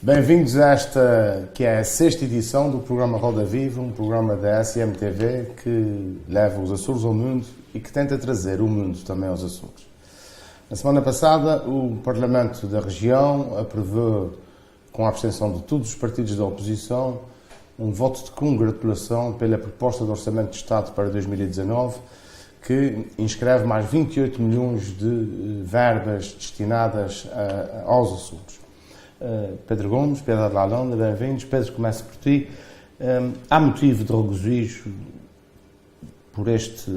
Bem-vindos a esta, que é a 6ª edição do programa Roda Viva, um programa da SMTV que leva os Açores ao mundo e que tenta trazer o mundo também aos Açores. Na semana passada, o Parlamento da região aprovou, com a abstenção de todos os partidos da oposição, um voto de congratulação pela proposta de Orçamento de Estado para 2019, que inscreve mais 28 milhões de verbas destinadas aos Açores. Pedro Gomes, Pedro de Lalonde, bem-vindos. Pedro, começo por ti. Há motivo de regozijo por este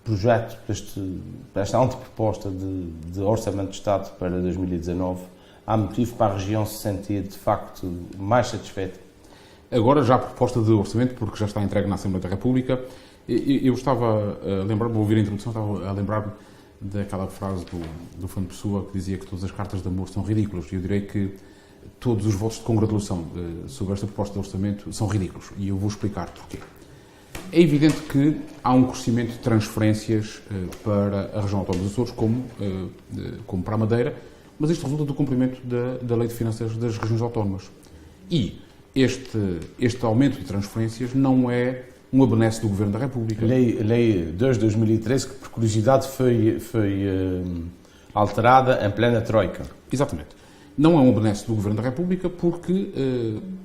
projeto, por esta anteproposta de Orçamento de Estado para 2019? Há motivo para a região se sentir, de facto, mais satisfeita? Agora já a proposta de orçamento, porque já está entregue na Assembleia da República. Eu estava a lembrar-me, vou ouvir a introdução, estava a lembrar-me daquela frase do Fernando Pessoa que dizia que todas as cartas de amor são ridículas. E eu direi que todos os votos de congratulação sobre esta proposta de orçamento são ridículos. E eu vou explicar porquê. É evidente que há um crescimento de transferências para a região autónoma dos Açores, como para a Madeira, mas isto resulta do cumprimento da Lei de Finanças das Regiões Autónomas. E este aumento de transferências não é uma benesse do Governo da República. Lei 2 de 2013, que por curiosidade foi alterada em plena troika. Exatamente. Não é uma benesse do Governo da República porque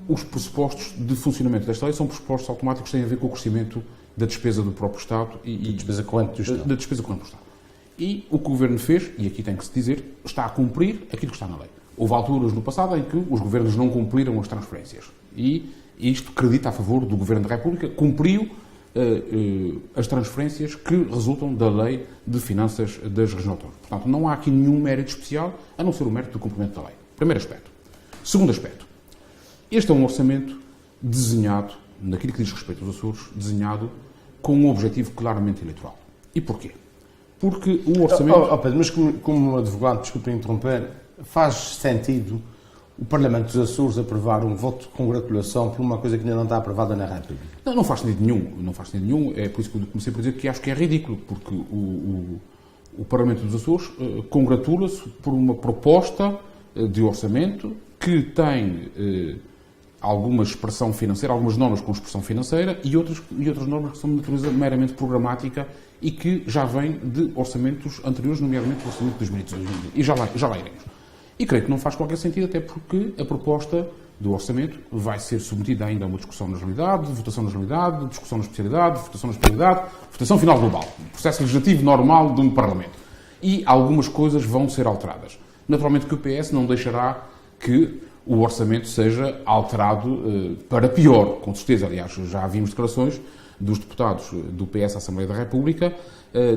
os pressupostos de funcionamento desta lei são pressupostos automáticos que têm a ver com o crescimento da despesa do próprio Estado e despesa corrente do Estado. Da despesa corrente do Estado. E o que o Governo fez, e aqui tem que se dizer, está a cumprir aquilo que está na lei. Houve alturas no passado em que os governos não cumpriram as transferências. E isto acredita a favor do Governo da República, cumpriu as transferências que resultam da Lei de Finanças das Regiões Autónomas. Portanto, não há aqui nenhum mérito especial, a não ser o mérito do cumprimento da lei. Primeiro aspecto. Segundo aspecto. Este é um orçamento desenhado, naquilo que diz respeito aos Açores, desenhado com um objetivo claramente eleitoral. E porquê? Porque o orçamento... Pedro, mas como advogado, desculpe interromper, faz sentido o Parlamento dos Açores aprovar um voto de congratulação por uma coisa que ainda não está aprovada na República? Não faz sentido nenhum. Não faz sentido nenhum. É por isso que eu comecei por dizer que acho que é ridículo, porque o Parlamento dos Açores congratula-se por uma proposta de orçamento que tem alguma expressão financeira, algumas normas com expressão financeira e outras normas que são de natureza meramente programática e que já vêm de orçamentos anteriores, nomeadamente o orçamento de 2018. E já lá iremos. E creio que não faz qualquer sentido, até porque a proposta do orçamento vai ser submetida ainda a uma discussão na generalidade, votação na generalidade, discussão na especialidade, votação na especialidade, votação final global. Processo legislativo normal de um Parlamento. E algumas coisas vão ser alteradas. Naturalmente que o PS não deixará que o orçamento seja alterado para pior, com certeza. Aliás, já vimos declarações dos deputados do PS à Assembleia da República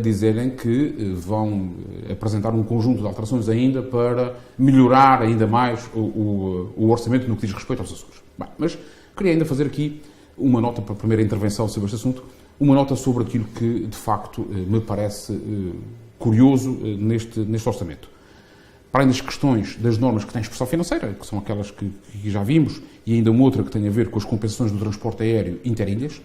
dizerem que vão apresentar um conjunto de alterações ainda para melhorar ainda mais o orçamento no que diz respeito aos Açores. Bem, mas queria ainda fazer aqui uma nota para a primeira intervenção sobre este assunto, uma nota sobre aquilo que, de facto, me parece curioso neste orçamento. Para além das questões das normas que têm expressão financeira, que são aquelas que já vimos, e ainda uma outra que tem a ver com as compensações do transporte aéreo interilhas,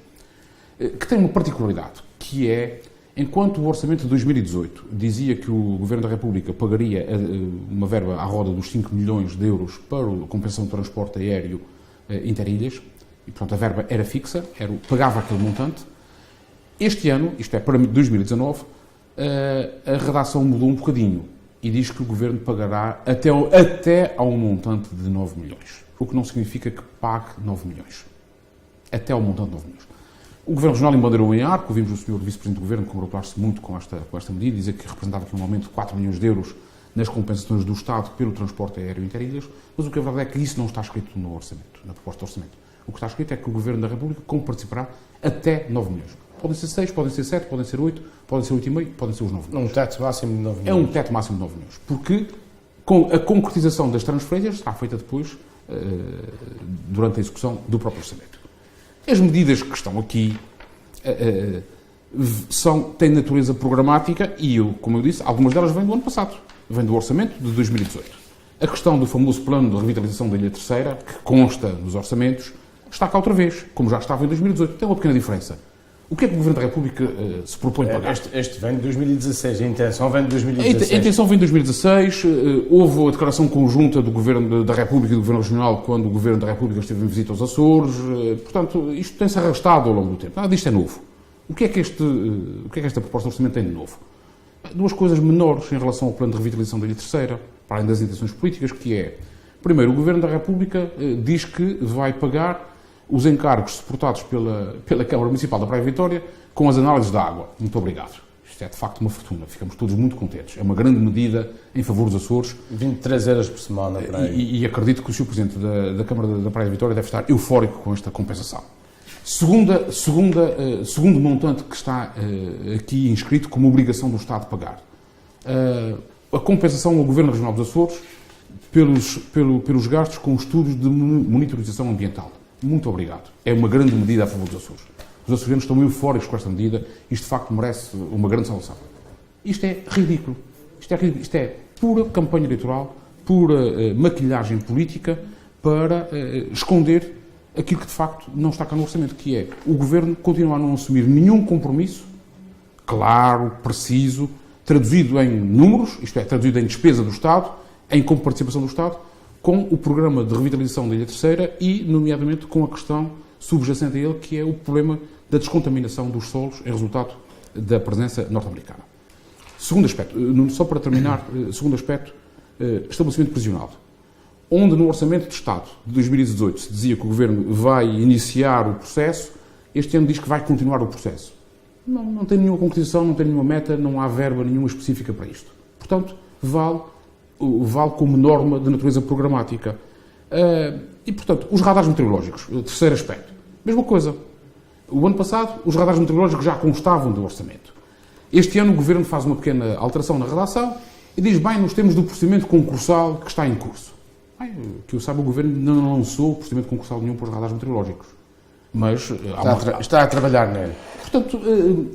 que tem uma particularidade, que é, enquanto o orçamento de 2018 dizia que o Governo da República pagaria uma verba à roda dos 5 milhões de euros para a compensação do transporte aéreo interilhas, e portanto a verba era fixa, pagava aquele montante, este ano, isto é, para 2019, a redação mudou um bocadinho e diz que o Governo pagará até ao montante de 9 milhões, o que não significa que pague 9 milhões. Até ao montante de 9 milhões. O Governo Regional embandeirou em arco, vimos o Sr. Vice-Presidente do Governo congratular-se muito com esta medida, dizer que representava aqui um aumento de 4 milhões de euros nas compensações do Estado pelo transporte aéreo interilhas, mas o que é verdade é que isso não está escrito no orçamento, na proposta de orçamento. O que está escrito é que o Governo da República participará até 9 milhões. Podem ser 6, podem ser 7, podem ser 8, podem ser 8,5, podem ser os 9 milhões. Um teto máximo de 9 milhões. É um teto máximo de 9 milhões, porque com a concretização das transferências será feita depois, durante a execução do próprio orçamento. As medidas que estão aqui têm natureza programática e, como eu disse, algumas delas vêm do ano passado, vêm do orçamento de 2018. A questão do famoso plano de revitalização da Ilha Terceira, que consta nos orçamentos, está cá outra vez, como já estava em 2018. Tem uma pequena diferença. O que é que o Governo da República se propõe pagar? Este vem de 2016, a intenção vem de 2016. A intenção vem de 2016, houve a declaração conjunta do Governo da República e do Governo Regional quando o Governo da República esteve em visita aos Açores, portanto, isto tem-se arrastado ao longo do tempo. Nada disto é novo. O que é que esta proposta de orçamento tem de novo? Duas coisas menores em relação ao plano de revitalização da Ilha Terceira, para além das intenções políticas, que é, primeiro, o Governo da República diz que vai pagar os encargos suportados pela Câmara Municipal da Praia Vitória com as análises da água. Muito obrigado. Isto é, de facto, uma fortuna. Ficamos todos muito contentes. É uma grande medida em favor dos Açores. 23 euros por semana para aí. E acredito que o Sr. Presidente da Câmara da Praia Vitória deve estar eufórico com esta compensação. Segundo montante que está aqui inscrito como obrigação do Estado de pagar. A compensação ao Governo Regional dos Açores pelos gastos com estudos de monitorização ambiental. Muito obrigado. É uma grande medida a favor dos Açores. Os açorianos estão eufóricos com esta medida e isto, de facto, merece uma grande salvação. Isto é ridículo. Isto é pura campanha eleitoral, pura maquilhagem política para esconder aquilo que, de facto, não está cá no orçamento, que é o Governo continua a não assumir nenhum compromisso claro, preciso, traduzido em números, isto é, traduzido em despesa do Estado, em participação do Estado, com o programa de revitalização da Ilha Terceira e, nomeadamente, com a questão subjacente a ele, que é o problema da descontaminação dos solos em resultado da presença norte-americana. Segundo aspecto, só para terminar, segundo aspecto, estabelecimento prisional. Onde no Orçamento de Estado de 2018 se dizia que o Governo vai iniciar o processo, este ano diz que vai continuar o processo. Não tem nenhuma concretização, não tem nenhuma meta, não há verba nenhuma específica para isto. Portanto, vale como norma de natureza programática. E, portanto, os radares meteorológicos, o terceiro aspecto. Mesma coisa. O ano passado, os radares meteorológicos já constavam do orçamento. Este ano, o Governo faz uma pequena alteração na redação e diz, bem, nós temos do procedimento concursal que está em curso. Bem, que eu saiba, o Governo não lançou procedimento concursal nenhum para os radares meteorológicos. Mas está a trabalhar nele. Portanto,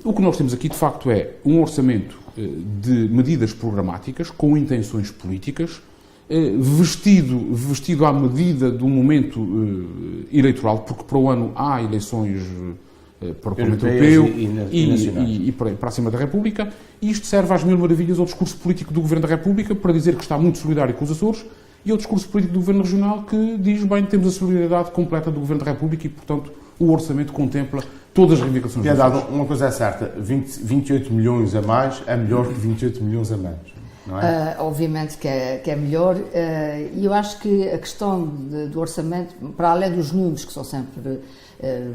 o que nós temos aqui, de facto, é um orçamento de medidas programáticas com intenções políticas, vestido à medida do momento eleitoral, porque para o ano há eleições para o Parlamento Europeu e para a Assembleia da República, e isto serve às mil maravilhas ao discurso político do Governo da República para dizer que está muito solidário com os Açores e ao discurso político do Governo Regional que diz, bem, temos a solidariedade completa do Governo da República e, portanto, o orçamento contempla todas as reivindicações dos Açores. Uma coisa é certa, 28 milhões a mais é melhor que 28 milhões a menos. Não é? Obviamente que é melhor, e eu acho que a questão do orçamento, para além dos números que são sempre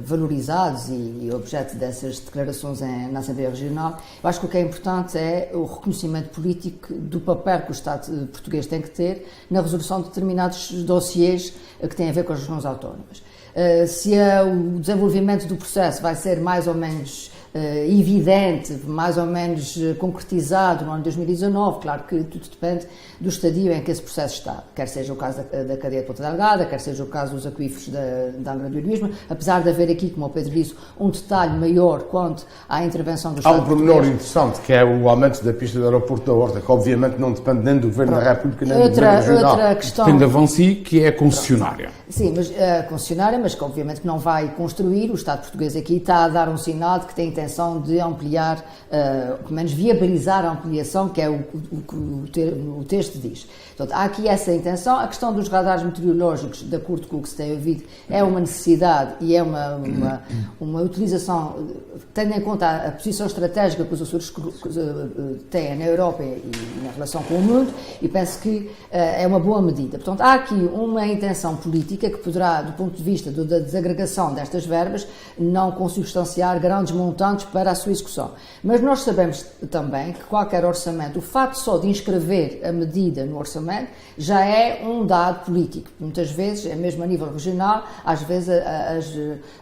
valorizados e objeto dessas declarações na Assembleia Regional, eu acho que o que é importante é o reconhecimento político do papel que o Estado português tem que ter na resolução de determinados dossiês que têm a ver com as regiões autónomas. Se o desenvolvimento do processo vai ser mais ou menos evidente, mais ou menos concretizado no ano de 2019, claro que tudo depende do estadio em que esse processo está, quer seja o caso da cadeia de Ponta Delgada, quer seja o caso dos aquíferos da Angra do Heroísmo, apesar de haver aqui, como o Pedro disse, um detalhe maior quanto à intervenção do Estado. Há um pormenor interessante, que é o aumento da pista do aeroporto da Horta, que obviamente não depende nem do Governo da República, nem do Governo Regional. Outra questão... Depende da Vansi, que é a concessionária. Sim, mas a concessionária, mas que obviamente não vai construir, o Estado português aqui está a dar um sinal de que tem intenção de ampliar, pelo menos viabilizar a ampliação, que é o que o texto diz. Portanto, há aqui essa intenção. A questão dos radares meteorológicos, de acordo com o que se tem ouvido, é uma necessidade e é uma utilização, tendo em conta a posição estratégica que os Açores têm na Europa e na relação com o mundo, e penso que é uma boa medida. Portanto, há aqui uma intenção política que poderá, do ponto de vista da desagregação destas verbas, não consubstanciar grandes montantes para a sua execução. Mas nós sabemos também que qualquer orçamento, o facto só de inscrever a medida no orçamento, já é um dado político. Muitas vezes, é mesmo a nível regional, às vezes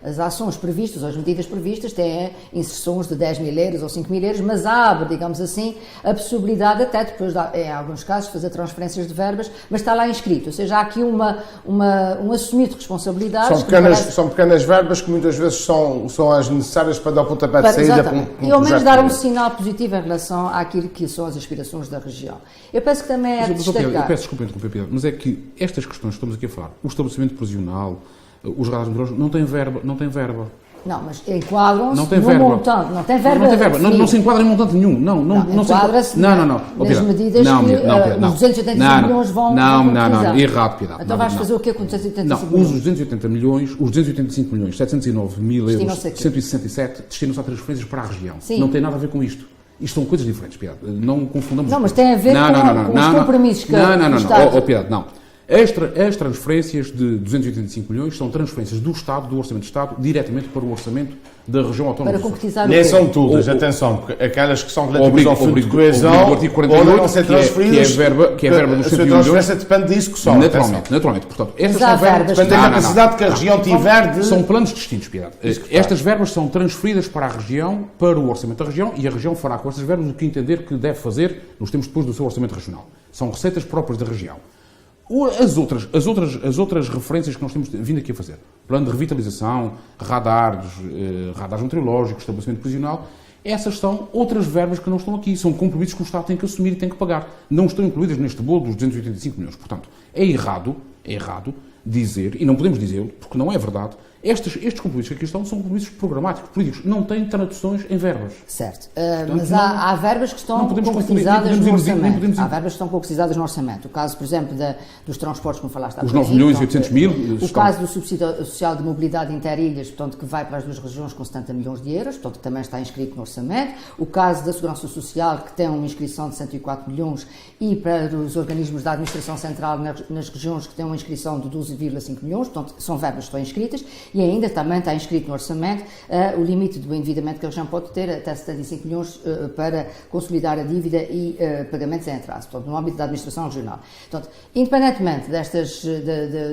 as ações previstas, as medidas previstas, têm inserções de 10 mil euros ou 5 mil euros, mas abre, digamos assim, a possibilidade até depois, em alguns casos, fazer transferências de verbas, mas está lá inscrito. Ou seja, há aqui um assumir de responsabilidades. São pequenas verbas que muitas vezes são as necessárias para dar o pontapé de saída para um e ao menos dar um sinal positivo em relação àquilo que são as aspirações da região. Eu penso que também é de destacar... Eu peço desculpa interromper, Pedro, mas é que estas questões que estamos aqui a falar, o estabelecimento prisional, os radares meteorológicos, não têm verba. Não, mas enquadram-se Não tem no verba. montante. Não tem verba. Não tem verba. Não definida. se enquadra em montante nenhum. Não se enquadra-se Não. nas medidas que os 285 milhões vão Não. Errado, Piedade. Então vais fazer o quê com 285 milhões? milhões? Os 285 milhões, 709 mil euros, Destinam-se a quê? 167, destinam-se a transferências para a região. Sim. Não tem nada a ver com isto. Isto são coisas diferentes, Piedade. Não confundamos. Não, mas tem a ver com os compromissos que o Estado... Não, Piedade, não. As transferências de 285 milhões são transferências do Estado, do Orçamento do Estado, diretamente para o Orçamento da região autónoma Para do Sul. concretizar o Nem quê? são todas, atenção, porque aquelas que são relativas ao Fundo de Coesão Obrigo o artigo 48, podem não ser transferidas. que é a verba dos A sua 101 transferência milhões. depende disso que são. Naturalmente. Portanto, estas Mas há são verbas... verbas. Depende da capacidade que a região tiver de... São planos distintos, Piedade. Estas verbas são transferidas para a região, para o Orçamento da região, e a região fará com estas verbas o que entender que deve fazer nos tempos depois do seu Orçamento regional. São receitas próprias da região. As outras referências que nós temos vindo aqui a fazer, plano de revitalização, radares meteorológicos, estabelecimento prisional, essas são outras verbas que não estão aqui, são compromissos que o Estado tem que assumir e tem que pagar. Não estão incluídas neste bolo dos 285 milhões. Portanto, é errado dizer, e não podemos dizê-lo, porque não é verdade, estes compromissos que aqui estão são compromissos programáticos, políticos, não têm traduções em verbas. Certo. Portanto, Mas há verbas que estão concretizadas no orçamento. Há verbas que estão concretizadas no orçamento. O caso, por exemplo, dos transportes, como falaste há Os bocadinho, 9 milhões e 800 mil o caso do subsídio social de mobilidade interilhas, portanto, que vai para as duas regiões com 70 milhões de euros, portanto, que também está inscrito no orçamento. O caso da Segurança Social, que tem uma inscrição de 104 milhões, e para os organismos da Administração Central nas regiões, que têm uma inscrição de 12,5 milhões, portanto, são verbas que estão inscritas, e ainda também está inscrito no orçamento o limite do endividamento que a região pode ter, até 75 milhões para consolidar a dívida e pagamentos em atraso, portanto, no âmbito da administração regional. Portanto, independentemente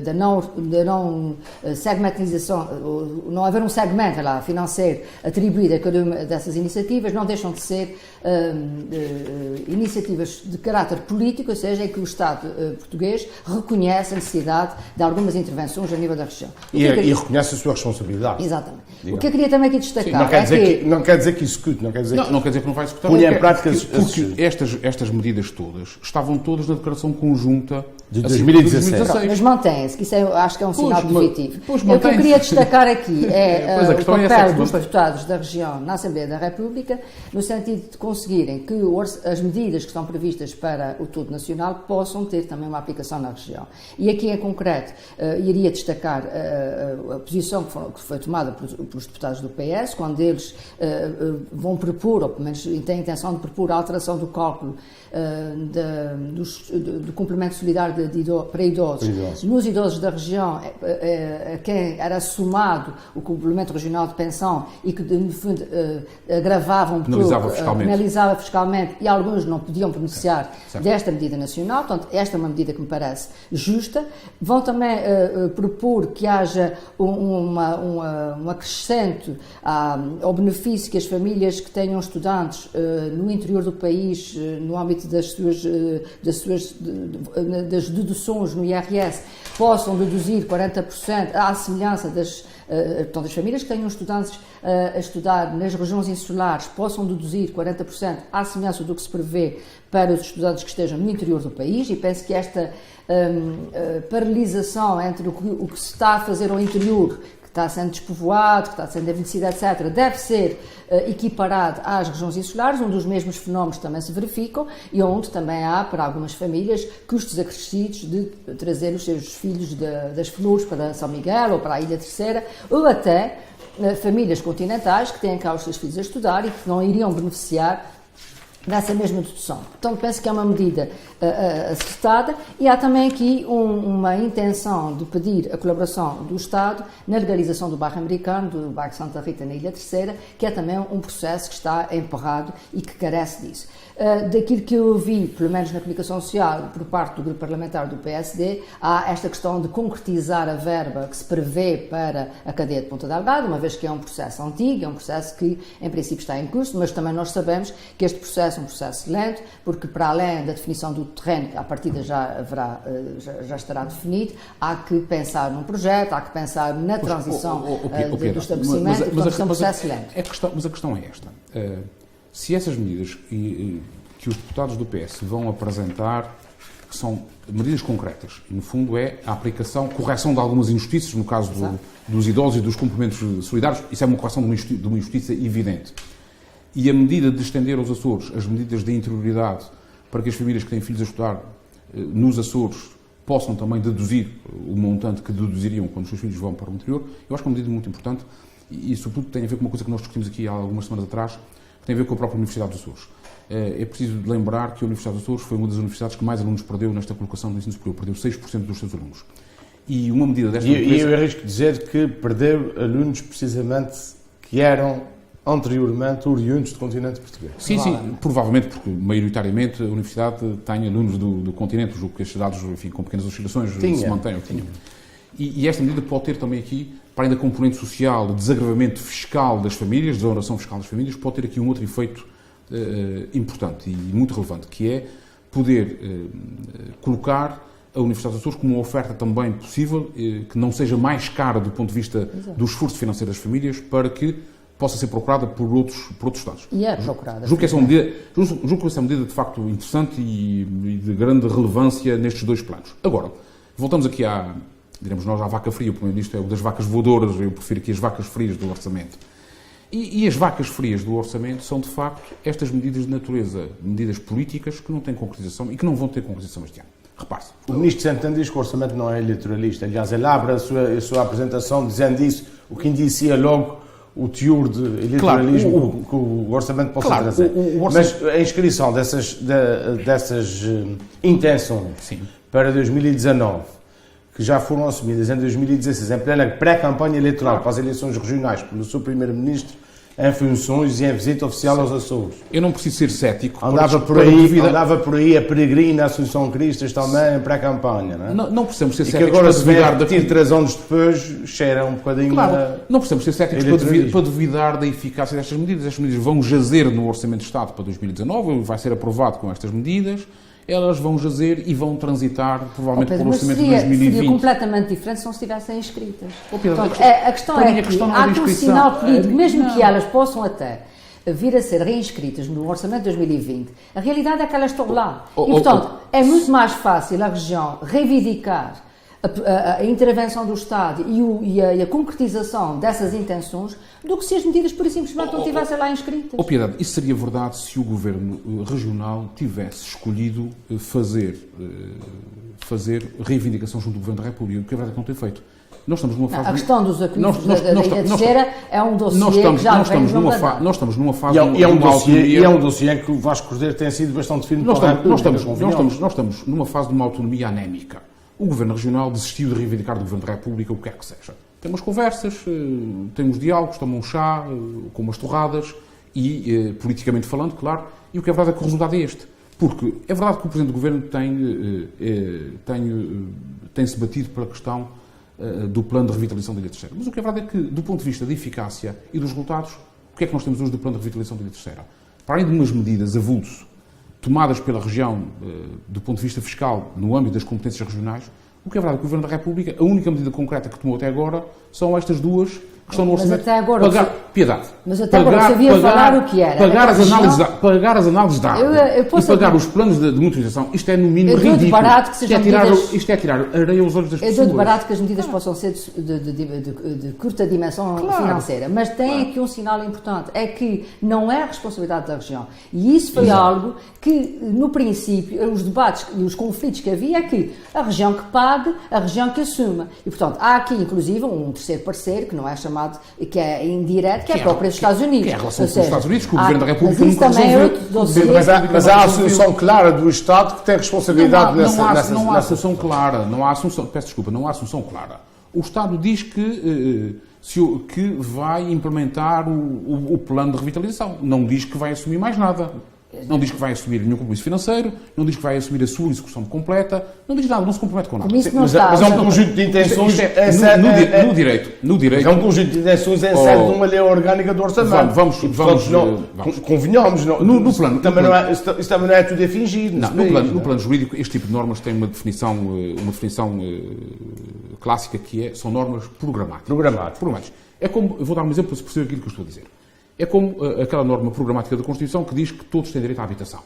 da não segmentização, não haver um segmento financeiro atribuído a cada uma dessas iniciativas, não deixam de ser iniciativas de caráter político, ou seja, em que o Estado português reconhece a necessidade de algumas intervenções a nível da região. E reconhece a sua responsabilidade. Exatamente. O que eu queria também aqui destacar não quer dizer que execute, não quer dizer que não vai executar. Punha em prática porque estas medidas todas estavam todas na declaração conjunta de 2016. Mas mantém-se, que isso acho que é um sinal positivo. O que eu mantém-se. queria destacar aqui é o papel dos mantém. deputados da região na Assembleia da República, no sentido de conseguirem que as medidas que estão previstas para o todo nacional possam ter também uma aplicação na região. E aqui em concreto, iria destacar a posição que foi tomada pelos deputados do PS, quando eles vão propor, ou pelo menos têm a intenção de propor a alteração do cálculo do complemento solidário para idosos. Nos idosos da região, a quem era somado o complemento regional de pensão e que, no fundo, agravava um pouco, penalizava fiscalmente, e alguns não podiam beneficiar desta medida nacional. Portanto, esta é uma medida que me parece justa. Vão também propor que haja um acrescento ao benefício que as famílias que tenham estudantes no interior do país, no âmbito das deduções no IRS, possam deduzir 40% à semelhança das famílias que tenham estudantes a estudar nas regiões insulares, possam deduzir 40% à semelhança do que se prevê para os estudantes que estejam no interior do país, e penso que esta paralisação entre o que se está a fazer ao interior, que está sendo despovoado, que está sendo envelhecido, etc., deve ser equiparado às regiões insulares, onde os mesmos fenómenos também se verificam e onde também há, para algumas famílias, custos acrescidos de trazer os seus filhos das Flores para São Miguel ou para a Ilha Terceira, ou até famílias continentais que têm cá os seus filhos a estudar e que não iriam beneficiar dessa mesma dedução. Portanto, penso que é uma medida acertada, e há também aqui uma intenção de pedir a colaboração do Estado na legalização do bairro americano, do bairro Santa Rita, na Ilha Terceira, que é também um processo que está emperrado e que carece disso. Daquilo que eu vi, pelo menos na comunicação social, por parte do grupo parlamentar do PSD, há esta questão de concretizar a verba que se prevê para a cadeia de Ponta Delgada, uma vez que é um processo antigo, é um processo que, em princípio, está em curso, mas também nós sabemos que este processo é um processo lento, porque, para além da definição do terreno, que à partida já estará definido, há que pensar num projeto, há que pensar na transição do estabelecimento, portanto, é um processo lento. Mas a questão é esta. Se essas medidas que os deputados do PS vão apresentar que são medidas concretas. E, no fundo, é a aplicação, correção de algumas injustiças, no caso dos idosos e dos complementos solidários. Isso é uma correção de uma injustiça evidente. E a medida de estender aos Açores as medidas de interioridade para que as famílias que têm filhos a estudar nos Açores possam também deduzir o montante que deduziriam quando os seus filhos vão para o interior, eu acho que é uma medida muito importante e, sobretudo, tem a ver com uma coisa que nós discutimos aqui há algumas semanas atrás, que tem a ver com a própria Universidade dos Açores. É preciso lembrar que a Universidade dos Açores foi uma das universidades que mais alunos perdeu nesta colocação do ensino superior, perdeu 6% dos seus alunos. E uma medida desta natureza... E eu arrisco dizer que perdeu alunos precisamente que eram anteriormente oriundos do continente português. Sim, provavelmente, porque maioritariamente a Universidade tem alunos do continente, julgo que estes dados, enfim, com pequenas oscilações, se mantêm. E esta medida pode ter também aqui, para além da componente social, de desagravamento fiscal das famílias, desoneração fiscal das famílias, pode ter aqui um outro efeito importante e muito relevante, que é poder colocar a Universidade dos Açores como uma oferta também possível, que não seja mais cara do ponto de vista do esforço financeiro das famílias, para que possa ser procurada por outros Estados. E é procurada. Julgo que essa é uma medida de facto interessante e de grande relevância nestes dois planos. Agora, voltamos aqui diremos nós, à vaca fria. O Primeiro-Ministro é o das vacas voadoras, eu prefiro aqui as vacas frias do orçamento. E as vacas frias do orçamento são, de facto, estas medidas de natureza, medidas políticas que não têm concretização e que não vão ter concretização este ano. Repare-se. O Ministro Centeno diz que o orçamento não é eleitoralista. Aliás, ele abre a sua apresentação dizendo isso, o que indicia logo o teor de eleitoralismo que o orçamento possa trazer. Mas a inscrição dessas intenções para 2019, que já foram assumidas em 2016, em plena pré-campanha eleitoral para as eleições regionais, pelo seu Primeiro-Ministro, em funções e em visita oficial aos Açores. Eu não preciso ser cético. Andava por aí a peregrina Assunção Cristas também em pré-campanha, não é? Não precisamos ser céticos. E que agora, se vier repetir 3 anos depois, cheira um bocadinho... Não precisamos ser céticos para duvidar da eficácia destas medidas. Estas medidas vão jazer no Orçamento de Estado para 2019, vai ser aprovado com estas medidas. Elas vão jazer e vão transitar, provavelmente, para o orçamento de 2020. Seria completamente diferente se não estivessem inscritas. A questão é que há aqui um sinal político, mesmo que elas possam até vir a ser reinscritas no orçamento de 2020, a realidade é que elas estão lá. E, portanto, é muito mais fácil a região reivindicar a intervenção do Estado e a concretização dessas intenções do que se as medidas, por simplesmente, não estivessem lá inscritas. Piedade, isso seria verdade se o Governo Regional tivesse escolhido fazer reivindicação junto do Governo da República, o que é verdade que não tem feito. Nós estamos numa fase... A questão dos aquíferos da Ilha Terceira é um dossiê que já vem de longa data. Nós estamos numa fase... E é um dossiê em que o Vasco Cordeiro tem sido bastante firme para a República. Nós estamos numa fase de uma autonomia anémica. O Governo Regional desistiu de reivindicar do Governo da República o que quer que seja. Temos conversas, temos diálogos, tomam um chá, com umas torradas e, politicamente falando, claro, e o que é verdade é que o resultado é este. Porque é verdade que o Presidente do Governo tem-se batido pela questão do plano de revitalização da Ilha Terceira. Mas o que é verdade é que, do ponto de vista da eficácia e dos resultados, o que é que nós temos hoje do plano de revitalização da Ilha Terceira? Para além de umas medidas avulso, tomadas pela região do ponto de vista fiscal, no âmbito das competências regionais, o que é verdade é que o Governo da República, a única medida concreta que tomou até agora são estas duas que estão no orçamento. Mas até agora... Piedade. Mas até agora sabia falar o que era. Pagar as análises de água e pagar os planos de monitorização, isto é no mínimo ridículo. Isto é tirar areia aos olhos das pessoas. Eu dou de barato que as medidas possam ser de curta dimensão financeira, mas tem aqui um sinal importante, é que não é a responsabilidade da região. E isso foi algo que, no princípio, os debates e os conflitos que havia é que a região que pague, a região que assuma. E, portanto, há aqui, inclusive, um terceiro parceiro, que não é chamado, que é indireto, que é próprio dos Estados Unidos. Que é a relação com os Estados Unidos, que o Governo da República nunca resolveu. Mas há a assunção clara do Estado que tem responsabilidade nessa... Não há assunção clara. Não há assunção clara. O Estado diz que vai implementar o plano de revitalização. Não diz que vai assumir mais nada. Não diz que vai assumir nenhum compromisso financeiro, não diz que vai assumir a sua execução completa, não diz nada, não se compromete com nada. Mas é um conjunto de intenções... No direito. É um conjunto de intenções em sede de uma lei orgânica do orçamento. Vamos. Convenhamos. No plano... Isso também não é tudo a fingir. No plano jurídico, este tipo de normas tem uma definição clássica que são normas programáticas. É como, eu vou dar um exemplo para se perceber aquilo que eu estou a dizer. É como aquela norma programática da Constituição que diz que todos têm direito à habitação.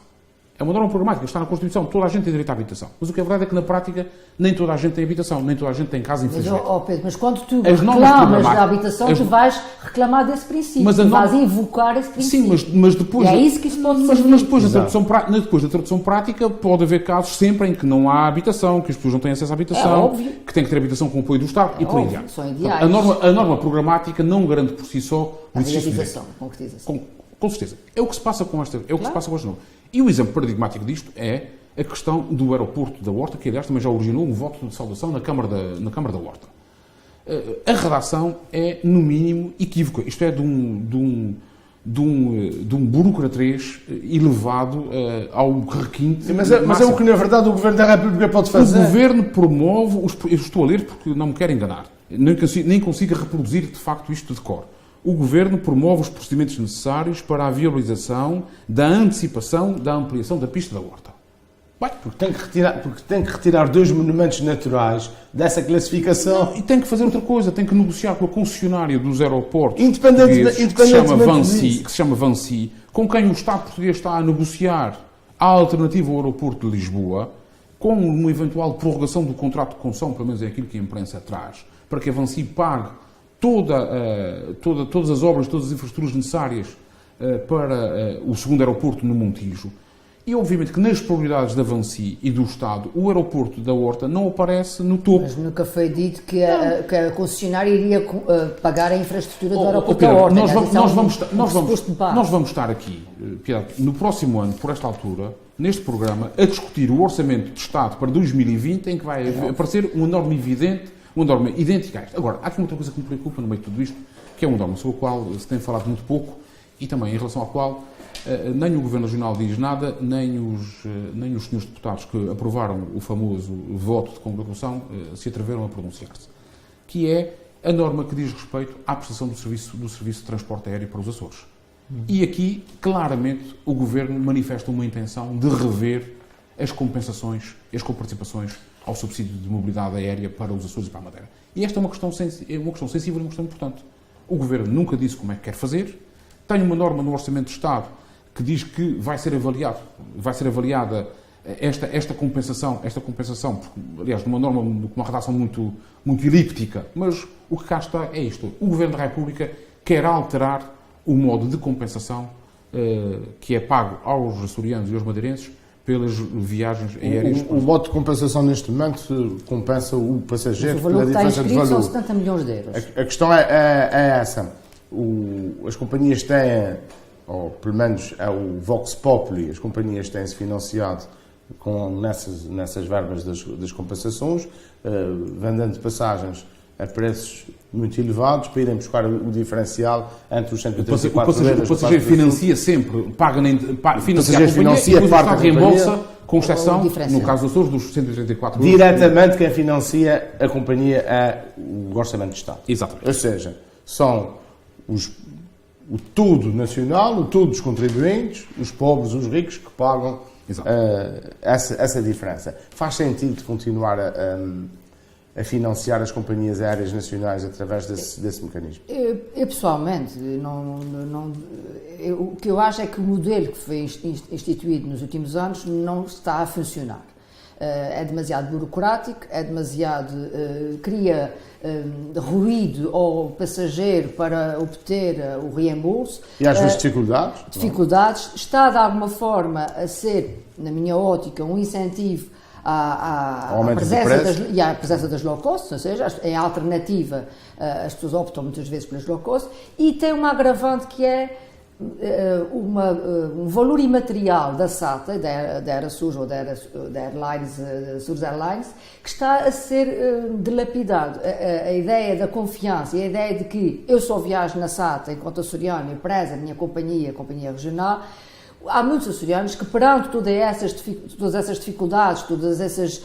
É uma norma programática, está na Constituição, toda a gente tem direito à habitação. Mas o que é verdade é que na prática nem toda a gente tem habitação, nem toda a gente tem casa, infelizmente. Pedro, mas quando tu As normas reclamas da programáticas- habitação, tu vais reclamar desse princípio, Mas a tu norma- vais invocar esse princípio. Sim, mas depois... E é isso que isso pode mas, servir. mas depois, Exato. depois da tradução prática pode haver casos sempre em que não há habitação, que as pessoas não têm acesso à habitação, É óbvio. que têm que ter habitação com o apoio do Estado e por aí óbvio, adiante. são Portanto, ideais. a norma programática não garante por si só o A exercício do direito. realização, concretização. Com certeza. É o que se passa com esta norma. E o exemplo paradigmático disto é a questão do aeroporto da Horta, que aliás também já originou um voto de saudação na Câmara da Horta. A redação é, no mínimo, equívoca. Isto é de um burocratrês elevado ao requinte. Mas é o que, na verdade, o Governo da República pode fazer. O Governo promove... Eu estou a ler porque não me quero enganar. Nem consigo reproduzir, de facto, isto de cor. O Governo promove os procedimentos necessários para a viabilização da antecipação da ampliação da pista da Horta. Bem, Porque tem que retirar 2 monumentos naturais dessa classificação. e tem que fazer outra coisa, tem que negociar com a concessionária dos aeroportos Independentemente disso. que se chama Vancy, com quem o Estado português está a negociar a alternativa ao aeroporto de Lisboa, com uma eventual prorrogação do contrato de concessão, pelo menos é aquilo que a imprensa traz, para que a Vancy pague todas as obras, todas as infraestruturas necessárias para o segundo aeroporto no Montijo. E, obviamente, que nas prioridades da Vancy e do Estado, o aeroporto da Horta não aparece no topo. Mas nunca foi dito que a concessionária iria pagar a infraestrutura do aeroporto Pedro, da Horta. nós vamos estar aqui, Piedade, no próximo ano, por esta altura, neste programa, a discutir o Orçamento de Estado para 2020, em que vai aparecer uma norma evidente, uma norma idêntica a esta. Agora, há aqui uma outra coisa que me preocupa no meio de tudo isto, que é uma norma sobre a qual se tem falado muito pouco e também em relação à qual nem o Governo Regional diz nada, nem os senhores deputados que aprovaram o famoso voto de congratulação se atreveram a pronunciar-se, que é a norma que diz respeito à prestação do serviço de transporte aéreo para os Açores. E aqui, claramente, o Governo manifesta uma intenção de rever as compensações e as comparticipações ao subsídio de mobilidade aérea para os Açores e para a Madeira. E esta é uma questão sensível e uma questão importante. O Governo nunca disse como é que quer fazer, tem uma norma no Orçamento de Estado que diz que vai ser avaliada esta compensação, porque, aliás, numa norma com uma redação muito elíptica, mas o que cá está é isto. O Governo da República quer alterar o modo de compensação que é pago aos açorianos e aos madeirenses pelas viagens aéreas. O modo de compensação neste momento compensa o passageiro O valor que pela está diferença de inscrito são valor. 70 milhões de euros. A questão é essa. As companhias têm, ou pelo menos é o Vox Populi, as companhias têm-se financiado nessas verbas das compensações, vendendo passagens a preços muito elevados para irem buscar o diferencial entre os 134 euros. O passageiro financia sempre, financia a companhia e depois o Estado reembolsa, com exceção, no caso dos Açores, dos 134 euros. Diretamente quem financia a companhia é o Orçamento de Estado. Exatamente. Ou seja, são o tudo nacional, o tudo dos contribuintes, os pobres, os ricos que pagam essa diferença. Faz sentido continuar a financiar as companhias aéreas nacionais através desse mecanismo? Eu pessoalmente, o que eu acho é que o modelo que foi instituído nos últimos anos não está a funcionar. É demasiado burocrático, cria ruído ao passageiro para obter o reembolso. E às vezes dificuldades. Está de alguma forma a ser, na minha ótica, um incentivo à presença das low cost, ou seja, é a alternativa, as pessoas optam muitas vezes pelas low cost, e tem uma agravante que é um valor imaterial da SATA, da Aerosur ou da Surs Airlines, que está a ser dilapidado. A ideia da confiança e a ideia de que eu só viajo na SATA enquanto açoriano e prezo a minha companhia, a companhia regional. Há muitos açorianos que, perante todas essas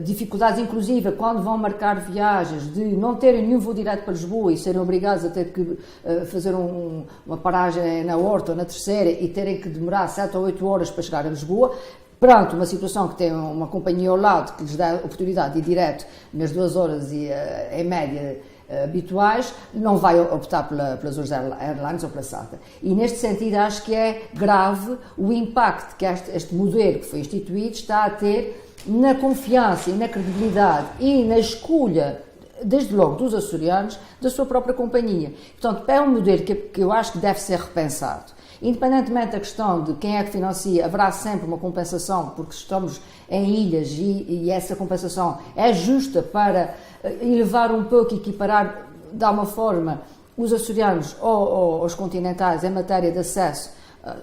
dificuldades, inclusive quando vão marcar viagens, de não terem nenhum voo direto para Lisboa e serem obrigados a ter que fazer uma paragem na Horta ou na Terceira e terem que demorar 7 ou 8 horas para chegar a Lisboa, perante uma situação que tem uma companhia ao lado que lhes dá a oportunidade de ir direto nas 2 horas e, em média, habituais, não vai optar pelas Azores Airlines ou pela SATA. E neste sentido acho que é grave o impacto que este modelo que foi instituído está a ter na confiança e na credibilidade e na escolha, desde logo dos açorianos, da sua própria companhia. Portanto, é um modelo que eu acho que deve ser repensado. Independentemente da questão de quem é que financia, haverá sempre uma compensação, porque estamos em ilhas e essa compensação é justa para elevar um pouco e equiparar, de alguma forma, os açorianos aos continentais em matéria de acesso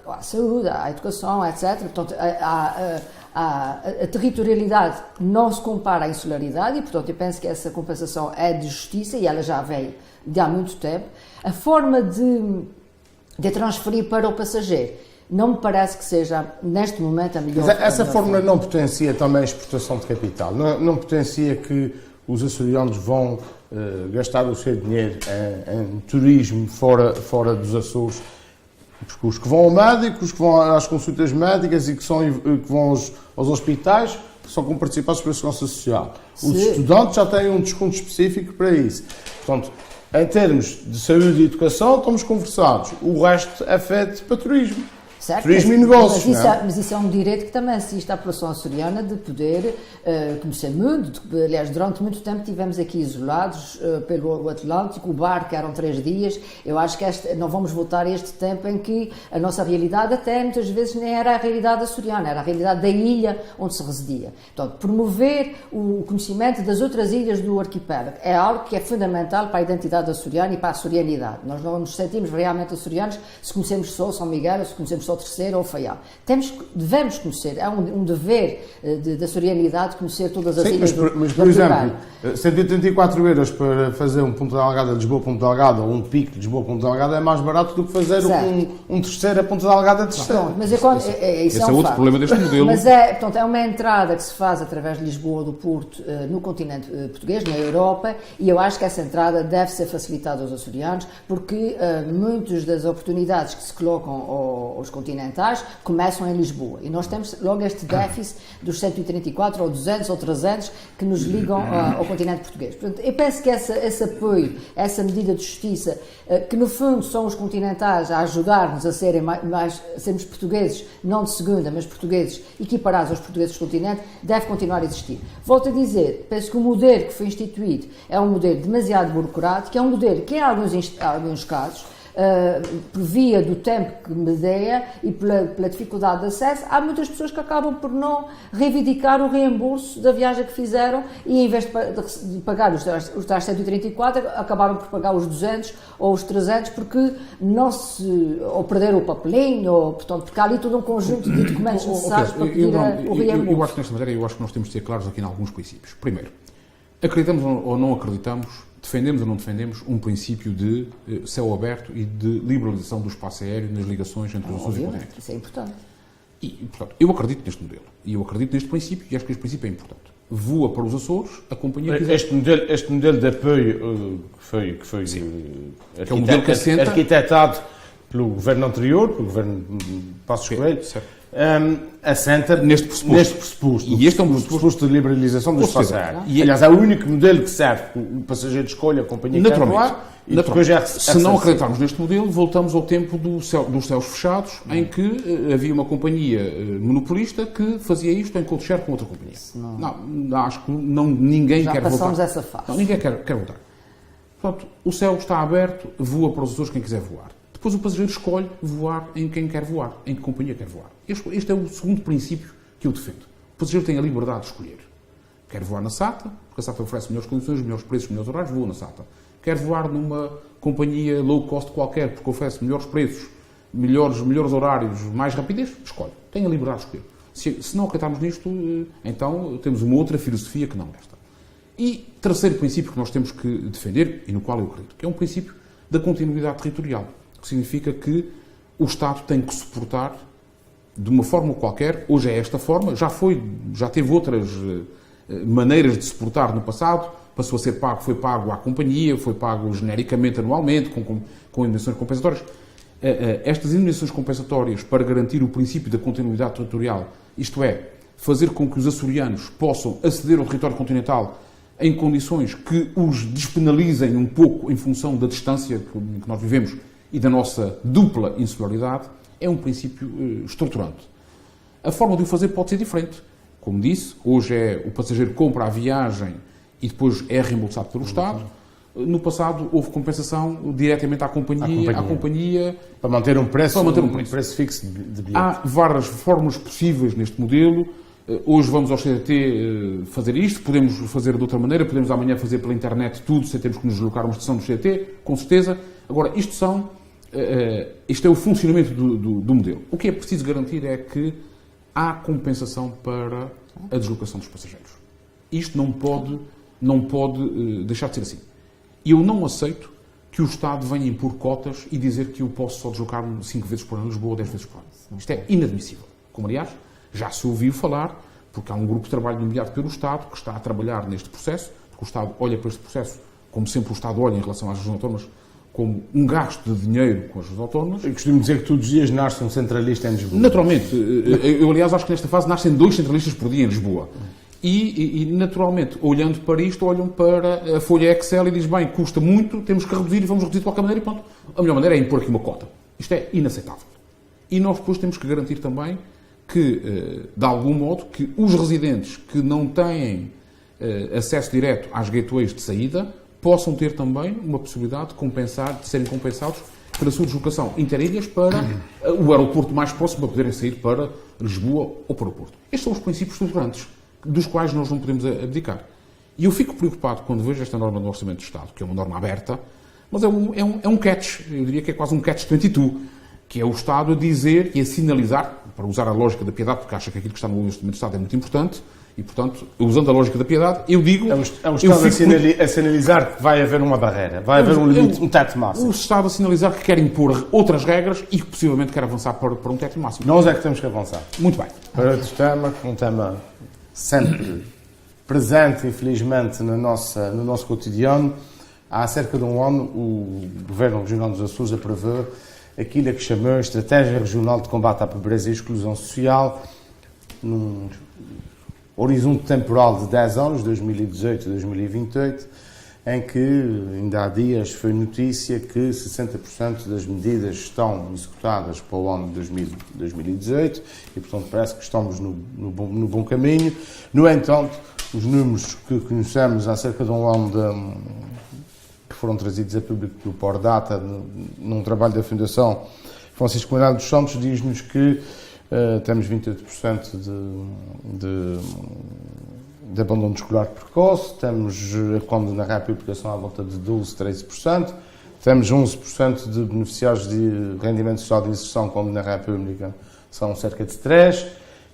à saúde, à educação, etc. Portanto, a territorialidade não se compara à insularidade e, portanto, eu penso que essa compensação é de justiça e ela já veio de há muito tempo. A forma de transferir para o passageiro não me parece que seja, neste momento, a melhor. Mas essa fórmula não potencia também a exportação de capital? Não potencia que os açorianos vão gastar o seu dinheiro em turismo fora dos Açores? Porque os que vão ao médico, os que vão às consultas médicas e que vão aos hospitais são como participantes pela Segurança Social. Os estudantes já têm um desconto específico para isso. Portanto, em termos de saúde e educação, estamos conversados. O resto é feito para turismo. Certo, turismo e negócios. Mas isso é um direito que também assiste à população açoriana de poder conhecer o mundo. Aliás, durante muito tempo estivemos aqui isolados pelo Atlântico, o barco eram 3 dias. Eu acho que não vamos voltar a este tempo em que a nossa realidade até muitas vezes nem era a realidade açoriana, era a realidade da ilha onde se residia. Então, promover o conhecimento das outras ilhas do arquipélago é algo que é fundamental para a identidade açoriana e para a açorianidade. Nós não nos sentimos realmente açorianos se conhecemos só São Miguel ou se conhecemos só Terceira ou Faial. Devemos conhecer, é um dever da açorianidade conhecer todas as ilhas do arquipélago. Mas, por exemplo, 184 euros para fazer um Ponta Delgada de Lisboa-Ponta Delgada ou um pico de Lisboa-Ponta Delgada é mais barato do que fazer um Terceira Ponta Delgada de Terceira. Mas esse é outro problema deste modelo. Mas portanto, é uma entrada que se faz através de Lisboa ou do Porto no continente português, na Europa, e eu acho que essa entrada deve ser facilitada aos açorianos, porque muitas das oportunidades que se colocam aos continentais começam em Lisboa. E nós temos logo este déficit dos 134 ou 200 ou 300 que nos ligam ao continente português. Portanto, eu penso que esse apoio, essa medida de justiça, que no fundo são os continentais a ajudar-nos a sermos portugueses, não de segunda, mas portugueses equiparados aos portugueses do continente, deve continuar a existir. Volto a dizer, penso que o modelo que foi instituído é um modelo demasiado burocrático, é um modelo que em alguns casos, por via do tempo que medeia e pela dificuldade de acesso, há muitas pessoas que acabam por não reivindicar o reembolso da viagem que fizeram e, em vez de pagar os tais 134, acabaram por pagar os 200 ou os 300 porque ou perderam o papelinho, ou, portanto, porque há ali todo um conjunto de documentos necessários para pedir o reembolso. Eu acho que nesta matéria, eu acho que nós temos de ser claros aqui em alguns princípios. Primeiro, acreditamos ou não acreditamos, defendemos ou não defendemos um princípio de céu aberto e de liberalização do espaço aéreo nas ligações entre os Açores e o continente. Isso é importante. E, portanto, eu acredito neste modelo. E eu acredito neste princípio e acho que este princípio é importante. Voa para os Açores, a companhia quiser... Este modelo de apoio que foi é um modelo que assenta... arquitetado pelo governo anterior, pelo governo Passos Coelho, assenta neste pressuposto. E este é um pressuposto de liberalização do espaço aéreo. Aliás, é o único modelo que serve. O passageiro escolhe a companhia que quer voar. Se não acreditarmos neste modelo, voltamos ao tempo dos céus fechados, em que havia uma companhia monopolista que fazia isto em codeshare com outra companhia. Não, acho que ninguém quer voltar. Já passamos essa fase. Não, ninguém quer voltar. Portanto, o céu está aberto, voa para os Açores quem quiser voar. Depois o passageiro escolhe voar em quem quer voar, em que companhia quer voar. Este é o segundo princípio que eu defendo. O passageiro tem a liberdade de escolher. Quer voar na SATA, porque a SATA oferece melhores condições, melhores preços, melhores horários, voa na SATA. Quer voar numa companhia low cost qualquer, porque oferece melhores preços, melhores horários, mais rapidez, escolhe. Tem a liberdade de escolher. Se não acreditarmos nisto, então temos uma outra filosofia que não esta. E terceiro princípio que nós temos que defender, e no qual eu acredito, que é um princípio da continuidade territorial. Que significa que o Estado tem que suportar de uma forma qualquer, hoje é esta forma, já teve outras maneiras de suportar no passado, passou a ser pago, foi pago à companhia, foi pago genericamente anualmente, com indemnizações compensatórias. Estas indemnizações compensatórias para garantir o princípio da continuidade territorial, isto é, fazer com que os açorianos possam aceder ao território continental em condições que os despenalizem um pouco em função da distância que nós vivemos e da nossa dupla insularidade, é um princípio estruturante. A forma de o fazer pode ser diferente. Como disse, hoje o passageiro compra a viagem e depois é reembolsado pelo Estado. No passado houve compensação diretamente à companhia para manter um preço, um preço fixo de bilhete. Há várias formas possíveis neste modelo. Hoje vamos ao CTT fazer isto, podemos fazer de outra maneira, podemos amanhã fazer pela internet tudo, sem termos que nos deslocar a uma estação do CTT, com certeza. Agora, isto é o funcionamento do modelo. O que é preciso garantir é que há compensação para a deslocação dos passageiros. Isto não pode deixar de ser assim. E eu não aceito que o Estado venha impor cotas e dizer que eu posso só deslocar-me 5 vezes por ano em Lisboa ou 10 vezes por ano. Isto é inadmissível. Como, aliás, já se ouviu falar, porque há um grupo de trabalho nomeado pelo Estado que está a trabalhar neste processo, porque o Estado olha para este processo, como sempre o Estado olha em relação às regiões autónomas, como um gasto de dinheiro com as regiões autónomas. Eu costumo dizer que todos os dias nasce um centralista em Lisboa. Naturalmente. Eu, aliás, acho que nesta fase nascem 2 centralistas por dia em Lisboa. E, naturalmente, olhando para isto, olham para a folha Excel e dizem, bem, custa muito, temos que reduzir e vamos reduzir de qualquer maneira e pronto. A melhor maneira é impor aqui uma cota. Isto é inaceitável. E nós depois temos que garantir também que, de algum modo, que os residentes que não têm acesso direto às gateways de saída possam ter também uma possibilidade de serem compensados pela sua deslocação interilhas para o aeroporto mais próximo para poderem sair para Lisboa ou para o Porto. Estes são os princípios estruturantes dos quais nós não podemos abdicar. E eu fico preocupado quando vejo esta norma do Orçamento de Estado, que é uma norma aberta, mas é um catch, eu diria que é quase um catch-22, que é o Estado a dizer e a sinalizar, para usar a lógica da piedade, porque acha que aquilo que está no Orçamento de Estado é muito importante, e, portanto, usando a lógica da piedade, eu digo... É o Estado a sinalizar que vai haver uma barreira, vai haver um limite, um teto máximo. O Estado a sinalizar que quer impor outras regras e que possivelmente quer avançar para um teto máximo. Nós é que temos que avançar. Muito bem. Para outro tema, um tema sempre presente, infelizmente, no nosso cotidiano, há cerca de um ano o Governo Regional dos Açores aprovou aquilo que chamou a Estratégia Regional de Combate à Pobreza e Exclusão Social, num horizonte temporal de 10 anos, 2018 a 2028, em que, ainda há dias, foi notícia que 60% das medidas estão executadas para o ano de 2018 e, portanto, parece que estamos no bom caminho. No entanto, os números que conhecemos há cerca de um ano que foram trazidos a público pelo Pordata, num trabalho da Fundação Francisco Manuel dos Santos, diz-nos que temos 28% de abandono escolar precoce, temos, quando na República são à volta de 12%, 13%, temos 11% de beneficiários de rendimento social de inserção, quando na República são cerca de 3%,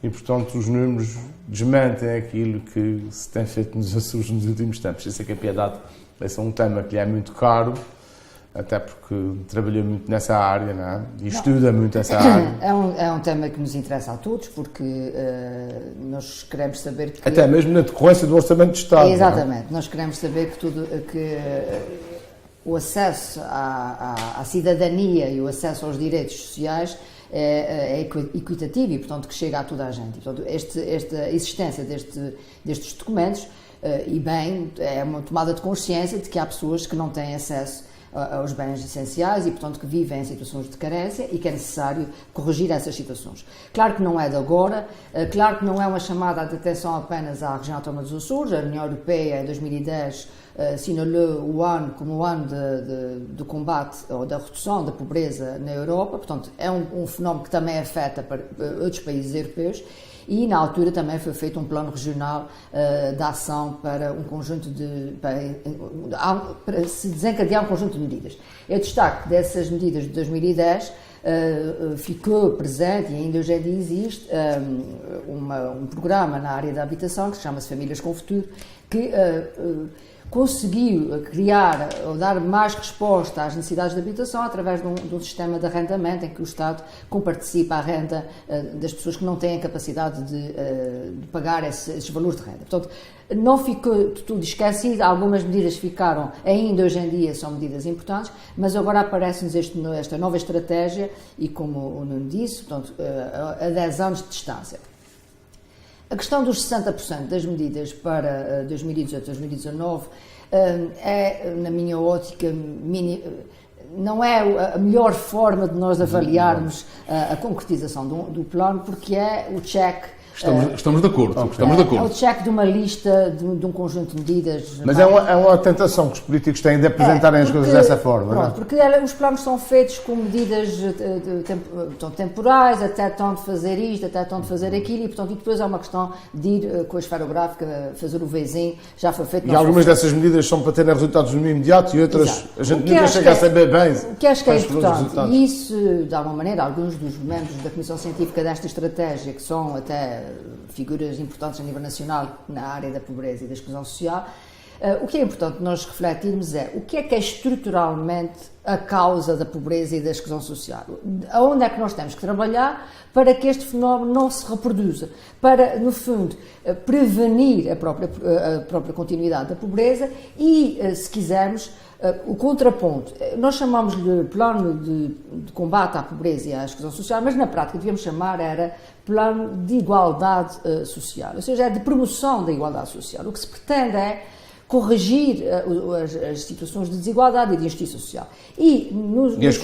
e, portanto, os números desmentem aquilo que se tem feito nos Açores nos últimos tempos. Eu sei que a piedade esse é um tema que lhe é muito caro, até porque trabalhou muito nessa área, não é? E estuda muito essa área. É um tema que nos interessa a todos, porque nós queremos saber que... Até mesmo na decorrência do Orçamento de Estado. Exatamente. Nós queremos saber que o acesso à cidadania e o acesso aos direitos sociais é equitativo e, portanto, que chega a toda a gente. E, portanto, esta existência destes documentos, e bem, é uma tomada de consciência de que há pessoas que não têm acesso aos bens essenciais e, portanto, que vivem em situações de carência e que é necessário corrigir essas situações. Claro que não é de agora, claro que não é uma chamada de atenção apenas à região autónoma dos Açores. A União Europeia, em 2010, assinalou o ano como o ano do combate ou da redução da pobreza na Europa, portanto, é um fenómeno que também afeta para outros países europeus. E, na altura, também foi feito um plano regional de ação para um conjunto para se desencadear um conjunto de medidas. Eu destaco dessas medidas de 2010, ficou presente, e ainda hoje em dia existe, um programa na área da habitação que se chama-se Famílias com Futuro, que conseguiu criar ou dar mais resposta às necessidades de habitação através de um sistema de arrendamento em que o Estado comparticipa a renda das pessoas que não têm capacidade de pagar esses valores de renda. Portanto, não ficou tudo esquecido, algumas medidas ficaram, ainda hoje em dia são medidas importantes, mas agora aparece-nos esta nova estratégia e, como o Nuno disse, portanto, a 10 anos de distância. A questão dos 60% das medidas para 2018-2019 é, na minha ótica, não é a melhor forma de nós avaliarmos a concretização do plano, porque é o check. Estamos de acordo. É o check de uma lista, de um conjunto de medidas. Mas é uma tentação que os políticos têm de apresentarem as coisas dessa forma, não é? Porque os planos são feitos com medidas temporais, até estão de fazer isto, até estão de fazer aquilo, e portanto, depois é uma questão de ir com a esferográfica fazer o vizinho, já foi feito. E algumas dessas medidas são para terem resultados no imediato e outras Exato. a gente nunca chega a saber bem. O que acho que é importante, e isso, de alguma maneira, alguns dos membros da Comissão Científica desta estratégia, que são até figuras importantes a nível nacional na área da pobreza e da exclusão social, o que é importante nós refletirmos é o que é estruturalmente a causa da pobreza e da exclusão social. Aonde é que nós temos que trabalhar para que este fenómeno não se reproduza, para, no fundo, prevenir a própria continuidade da pobreza e, se quisermos, o contraponto. Nós chamamos-lhe plano de combate à pobreza e à exclusão social, mas na prática devíamos chamar era plano de igualdade social, ou seja, é de promoção da igualdade social. O que se pretende é corrigir as situações de desigualdade e de injustiça social. E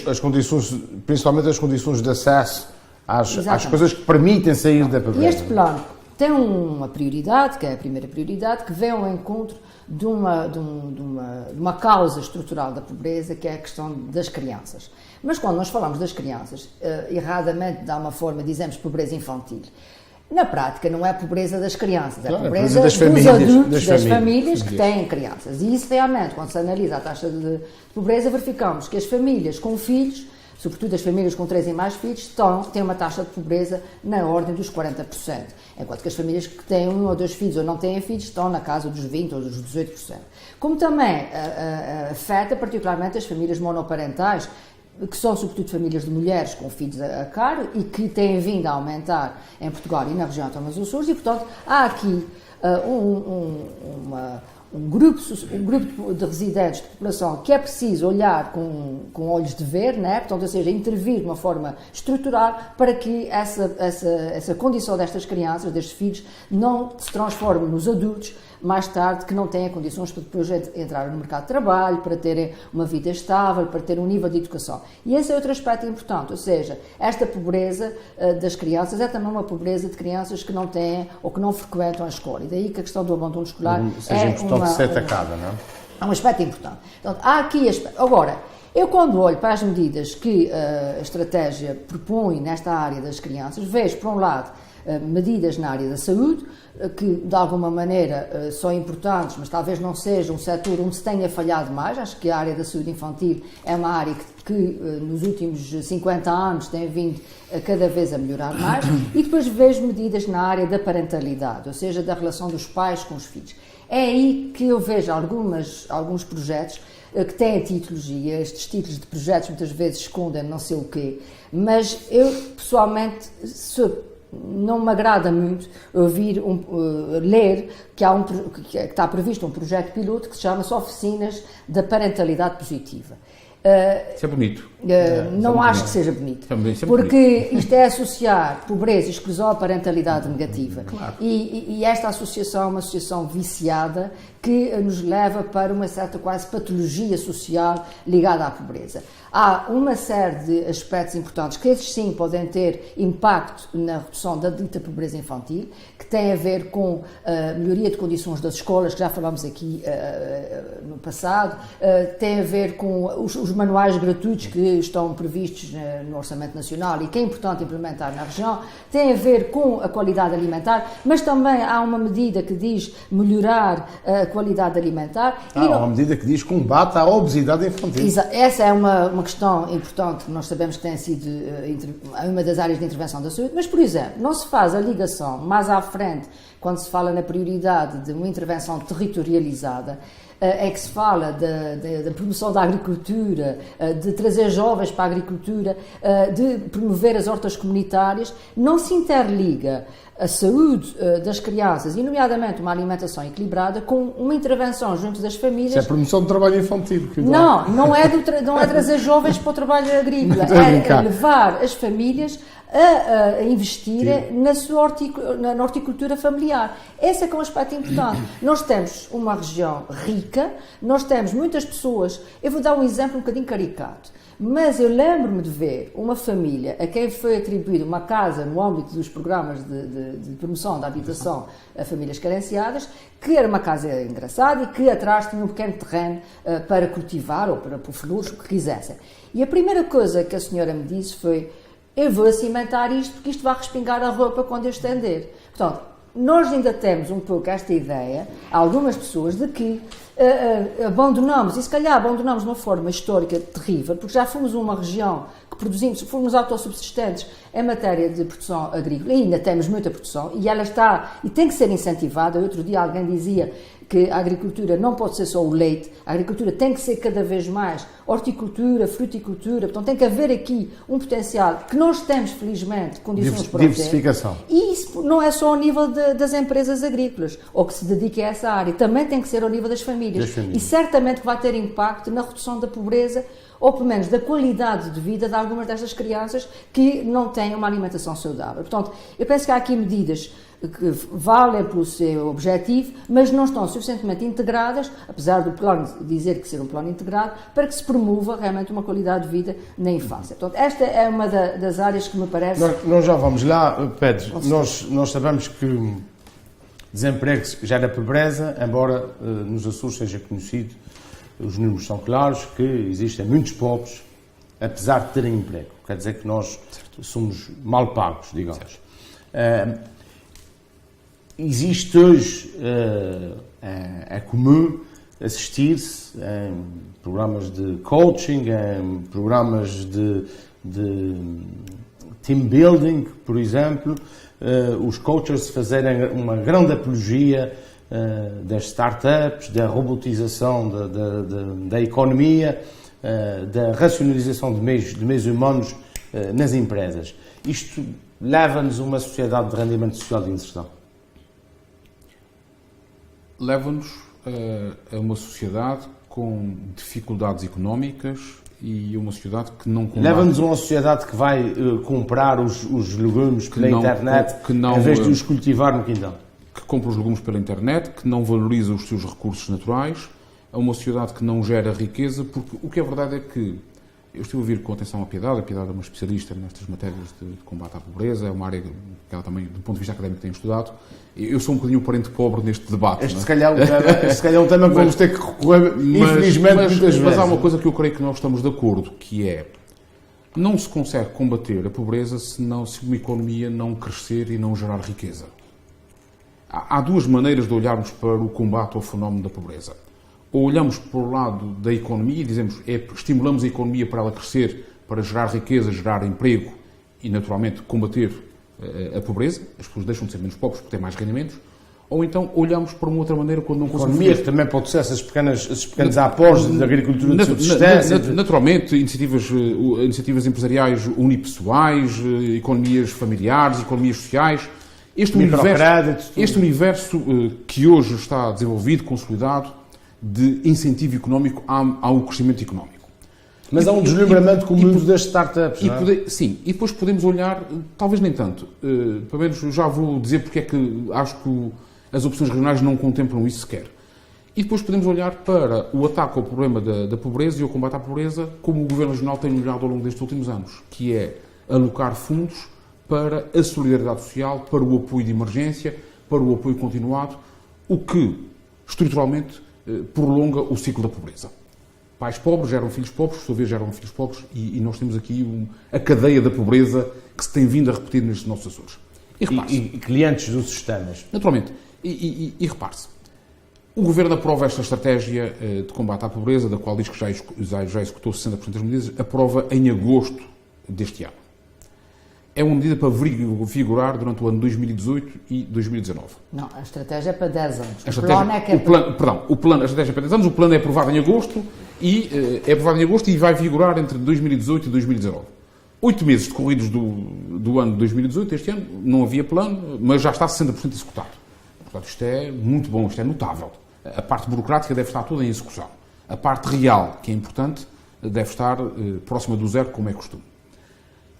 as condições, principalmente as condições de acesso às coisas que permitem sair da pobreza. E este plano tem uma prioridade, que é a primeira prioridade, que vem ao encontro de uma causa estrutural da pobreza, que é a questão das crianças. Mas quando nós falamos das crianças, erradamente, de uma forma, dizemos pobreza infantil. Na prática, não é a pobreza das crianças, é a pobreza dos adultos, das famílias que têm crianças. E isso, realmente, quando se analisa a taxa de pobreza, verificamos que as famílias com filhos, sobretudo as famílias com 3 e mais filhos, têm uma taxa de pobreza na ordem dos 40%, enquanto que as famílias que têm 1 ou 2 filhos ou não têm filhos estão na casa dos 20% ou dos 18%. Como também afeta particularmente as famílias monoparentais, que são sobretudo famílias de mulheres com filhos a cargo e que têm vindo a aumentar em Portugal e na região autónoma dos Açores, e portanto há aqui um grupo de residentes, de população, que é preciso olhar com olhos de ver, né? Portanto, ou seja, intervir de uma forma estrutural para que essa condição destas crianças, destes filhos, não se transforme nos adultos mais tarde, que não têm condições para depois entrar no mercado de trabalho, para terem uma vida estável, para ter um nível de educação. E esse é outro aspecto importante, ou seja, esta pobreza das crianças é também uma pobreza de crianças que não têm ou que não frequentam a escola. E daí que a questão do abandono escolar seja importante de ser atacada, não é? É um aspecto importante. Então, há aqui aspecto. Agora, eu quando olho para as medidas que a estratégia propõe nesta área das crianças, vejo, por um lado, medidas na área da saúde, que de alguma maneira são importantes, mas talvez não seja um setor onde se tenha falhado mais. Acho que a área da saúde infantil é uma área que nos últimos 50 anos tem vindo cada vez a melhorar mais. E depois vejo medidas na área da parentalidade, ou seja, da relação dos pais com os filhos. É aí que eu vejo alguns projetos que têm títulos, e estes títulos de projetos muitas vezes escondem não sei o quê, mas eu pessoalmente não me agrada muito ler que está previsto um projeto piloto que se chama-se Oficinas da Parentalidade Positiva. Isso é bonito. Não acho que seja bonito, porque isto é associar pobreza e exclusão à parentalidade negativa. Claro. E esta associação é uma associação viciada que nos leva para uma certa quase patologia social ligada à pobreza. Há uma série de aspectos importantes que esses sim podem ter impacto na redução da dita pobreza infantil, que tem a ver com a melhoria de condições das escolas, que já falámos aqui no passado, tem a ver com os manuais gratuitos que estão previstos no Orçamento Nacional e que é importante implementar na região, tem a ver com a qualidade alimentar, mas também há uma medida que diz melhorar a qualidade alimentar. Há uma medida que diz combate à obesidade infantil. Essa é uma questão importante que nós sabemos que tem sido uma das áreas de intervenção da saúde, mas, por exemplo, não se faz a ligação mais à frente, quando se fala na prioridade de uma intervenção territorializada, é que se fala da promoção da agricultura, de trazer jovens para a agricultura, de promover as hortas comunitárias, não se interliga a saúde das crianças, e nomeadamente uma alimentação equilibrada, com uma intervenção junto das famílias. Isso é promoção do trabalho infantil. Não é trazer jovens para o trabalho agrícola, é levar as famílias a investir na horticultura familiar. Esse é que é um aspecto importante. Nós temos uma região rica, nós temos muitas pessoas. Eu vou dar um exemplo um bocadinho caricato, mas eu lembro-me de ver uma família a quem foi atribuída uma casa no âmbito dos programas de promoção da habitação a famílias carenciadas, que era uma casa engraçada e que atrás tinha um pequeno terreno para cultivar ou para pôr flores, o que quisessem. E a primeira coisa que a senhora me disse foi: eu vou cimentar isto porque isto vai respingar a roupa quando eu estender. Portanto, nós ainda temos um pouco esta ideia, algumas pessoas, de que abandonamos, e se calhar abandonamos de uma forma histórica terrível, porque já fomos uma região que produzimos, fomos autossubsistentes em matéria de produção agrícola, e ainda temos muita produção, e ela está, e tem que ser incentivada. Outro dia alguém dizia que a agricultura não pode ser só o leite, a agricultura tem que ser cada vez mais horticultura, fruticultura, portanto tem que haver aqui um potencial que nós temos, felizmente, condições para diversificação. E isso não é só ao nível das empresas agrícolas, ou que se dediquem a essa área, também tem que ser ao nível das famílias. E certamente que vai ter impacto na redução da pobreza, ou pelo menos da qualidade de vida de algumas destas crianças que não têm uma alimentação saudável. Portanto, eu penso que há aqui medidas que valem pelo seu objetivo, mas não estão suficientemente integradas, apesar do plano dizer que ser um plano integrado, para que se promova realmente uma qualidade de vida na infância. Portanto, esta é uma das áreas que me parece... Nós já vamos lá, Pedro. Nós sabemos que desemprego gera pobreza, embora nos Açores seja conhecido, os números são claros, que existem muitos pobres, apesar de terem emprego. Quer dizer que nós somos mal pagos, digamos. Existe hoje, é comum assistir-se em programas de coaching, em programas de team building, por exemplo, os coaches fazerem uma grande apologia das startups, da robotização da economia, da racionalização de meios humanos nas empresas. Isto leva-nos a uma sociedade de rendimento social de inserção? Leva-nos a uma sociedade com dificuldades económicas e uma sociedade que não combate... Leva-nos a uma sociedade que vai comprar os legumes pela internet em vez de os cultivar no quintal. Que compra os legumes pela internet, que não valoriza os seus recursos naturais, a uma sociedade que não gera riqueza, porque o que é verdade é que eu estive a ouvir com atenção a Piedade é uma especialista nestas matérias de combate à pobreza, é uma área que ela também, do ponto de vista académico, tem estudado. Eu sou um bocadinho o parente pobre neste debate. Este, se calhar, é um tema que vamos ter que recorrer, infelizmente, muitas vezes. Mas há uma coisa que eu creio que nós estamos de acordo, que é: não se consegue combater a pobreza se uma economia não crescer e não gerar riqueza. Há duas maneiras de olharmos para o combate ao fenómeno da pobreza. Ou olhamos para o lado da economia e dizemos, estimulamos a economia para ela crescer, para gerar riqueza, gerar emprego e, naturalmente, combater a pobreza. As pessoas deixam de ser menos pobres porque têm mais rendimentos. Ou então olhamos para uma outra maneira quando não conseguimos... A economia também pode ser esses pequenos após da agricultura de subsistência. Naturalmente, iniciativas empresariais unipessoais, economias familiares, economias sociais. Este universo que hoje está desenvolvido, consolidado, de incentivo económico ao crescimento económico. Mas há um deslumbramento com o mundo das startups, não é? Sim, e depois podemos olhar, talvez nem tanto, pelo menos já vou dizer porque é que acho que as opções regionais não contemplam isso sequer. E depois podemos olhar para o ataque ao problema da pobreza e ao combate à pobreza, como o Governo Regional tem olhado ao longo destes últimos anos, que é alocar fundos para a solidariedade social, para o apoio de emergência, para o apoio continuado, o que, estruturalmente, prolonga o ciclo da pobreza. Pais pobres geram filhos pobres, por sua vez geram filhos pobres, e nós temos aqui a cadeia da pobreza que se tem vindo a repetir nestes nossos Açores. E clientes dos sistemas. Naturalmente. E repare-se, o Governo aprova esta estratégia de combate à pobreza, da qual diz que já executou 60% das medidas, aprova em agosto deste ano. é uma medida para vigorar durante o ano 2018 e 2019. Não, a estratégia é para 10 anos. A estratégia é para 10 anos, o plano é aprovado em agosto e vai vigorar entre 2018 e 2019. 8 meses decorridos do ano de 2018, este ano, não havia plano, mas já está 60% executado. Portanto, isto é muito bom, isto é notável. A parte burocrática deve estar toda em execução. A parte real, que é importante, deve estar próxima do zero, como é costume.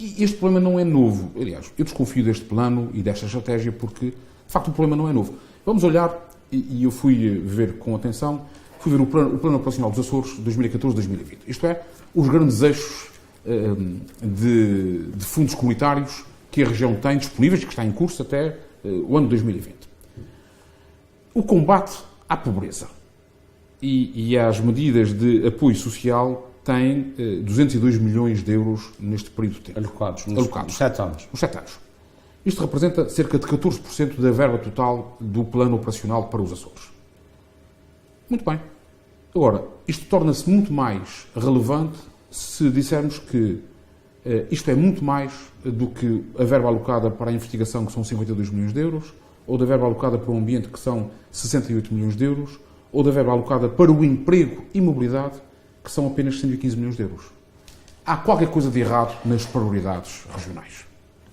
E este problema não é novo. Aliás, eu desconfio deste plano e desta estratégia porque, de facto, o problema não é novo. Vamos olhar, e eu fui ver com atenção, fui ver o plano operacional dos Açores 2014-2020. Isto é, os grandes eixos de fundos comunitários que a região tem disponíveis, que está em curso até o ano de 2020. O combate à pobreza e às medidas de apoio social tem 202 milhões de euros neste período de tempo. Alocados. Nos 7 anos. Nos 7 anos. Isto representa cerca de 14% da verba total do plano operacional para os Açores. Muito bem. Agora, isto torna-se muito mais relevante se dissermos que isto é muito mais do que a verba alocada para a investigação, que são 52 milhões de euros, ou da verba alocada para o ambiente, que são 68 milhões de euros, ou da verba alocada para o emprego e mobilidade, que são apenas 115 milhões de euros. Há qualquer coisa de errado nas prioridades regionais.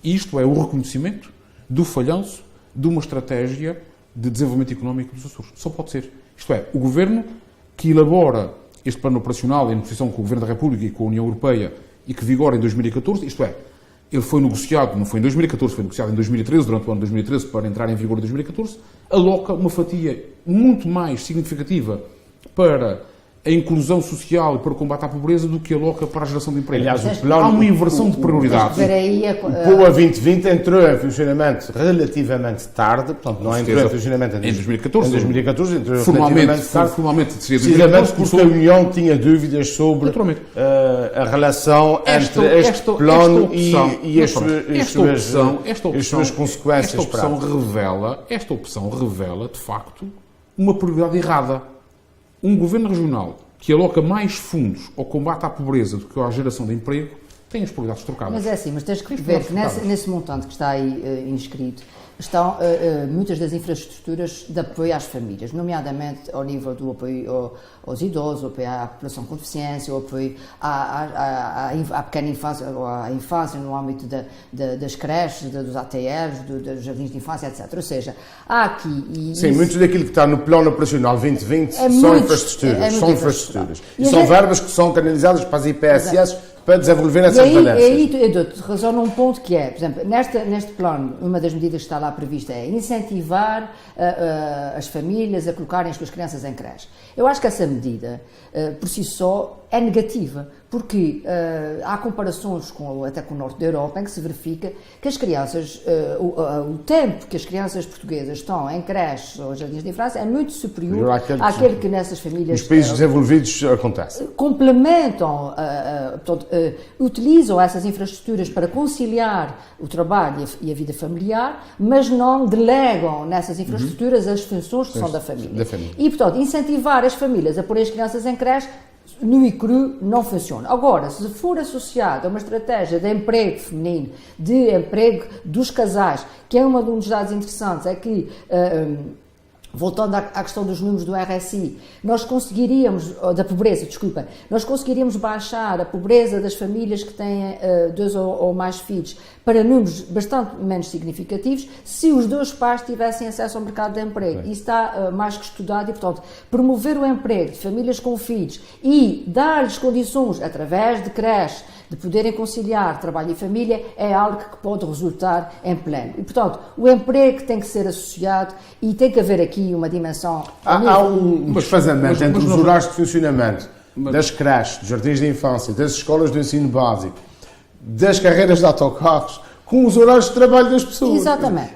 E isto é o reconhecimento do falhanço de uma estratégia de desenvolvimento económico dos Açores. Só pode ser. Isto é, o Governo que elabora este plano operacional em negociação com o Governo da República e com a União Europeia e que vigora em 2014, isto é, ele foi negociado, não foi em 2014, foi negociado em 2013, durante o ano de 2013, para entrar em vigor em 2014, aloca uma fatia muito mais significativa para a inclusão social e para o combate à pobreza do que aloca para a geração de emprego. Aliás, há uma inversão de prioridades. O POA 2020 entrou em funcionamento relativamente tarde, portanto não entrou em funcionamento em 2014. Em 2014 entrou formalmente tarde. Precisamente porque a União tinha dúvidas sobre a relação entre este plano e as suas consequências. Esta opção revela, de facto, uma prioridade errada. Um governo regional que aloca mais fundos ao combate à pobreza do que à geração de emprego tem as prioridades trocadas. Mas é assim, mas tens que ver que nesse montante que está aí inscrito estão muitas das infraestruturas de apoio às famílias, nomeadamente ao nível do apoio aos idosos, o apoio à população com deficiência, o apoio à pequena infância, ou à infância no âmbito das creches, dos ATRs, dos jardins de infância, etc. Ou seja, há aqui... Sim, muito daquilo que está no Plano Operacional 2020 são infraestruturas. E são verbas que são canalizadas para as IPSS para desenvolver essas valências. E aí eu dou-te razão num ponto que é, por exemplo, neste plano, uma das medidas que está lá prevista é incentivar as famílias a colocarem as suas crianças em creche. Eu acho que essa medida, por si só, é negativa, porque há comparações até com o norte da Europa em que se verifica que as crianças, o tempo que as crianças portuguesas estão em creches ou jardins de infância é muito superior àquele que nessas famílias... Nos países desenvolvidos acontece. Complementam, portanto, utilizam essas infraestruturas para conciliar o trabalho e a vida familiar, mas não delegam nessas infraestruturas as funções que são da família. E, portanto, incentivar as famílias a pôr as crianças em creche nu e cru não funciona. Agora, se for associado a uma estratégia de emprego feminino, de emprego dos casais, que é um dos dados interessantes, é que, voltando à questão dos números do RSI, nós conseguiríamos baixar a pobreza das famílias que têm 2 ou mais filhos para números bastante menos significativos se os 2 pais tivessem acesso ao mercado de emprego. Isso está mais que estudado e, portanto, promover o emprego de famílias com filhos e dar-lhes condições, através de creches, de poderem conciliar trabalho e família, é algo que pode resultar em pleno. E, portanto, o emprego tem que ser associado e tem que haver aqui uma dimensão... Há um desfazamento entre os horários de funcionamento das creches, dos jardins de infância, das escolas de ensino básico, das carreiras de autocarros, com os horários de trabalho das pessoas. Exatamente.